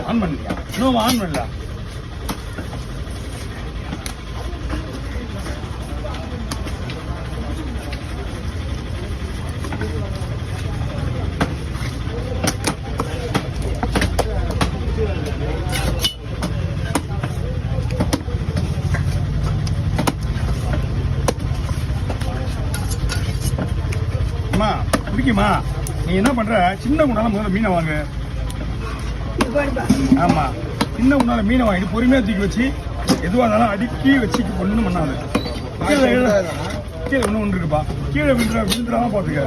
On பண்ணியா? இன்னும் on பண்ணல. பிடிக்குமா? நீ என்ன பண்ற? சின்ன குண்டால முதல்ல மீனை வாங்க. ஆமா, சின்ன குண்டால மீனை வாங்கிட்டு பொறுமையா தூக்கி வச்சு எதுவாக இருந்தாலும் அடுக்கி வச்சுக்கு ஒன்றும் பண்ணாது. கீழே ஒன்று இருக்குப்பா, கீழே விழுந்துடாம பார்த்துக்க.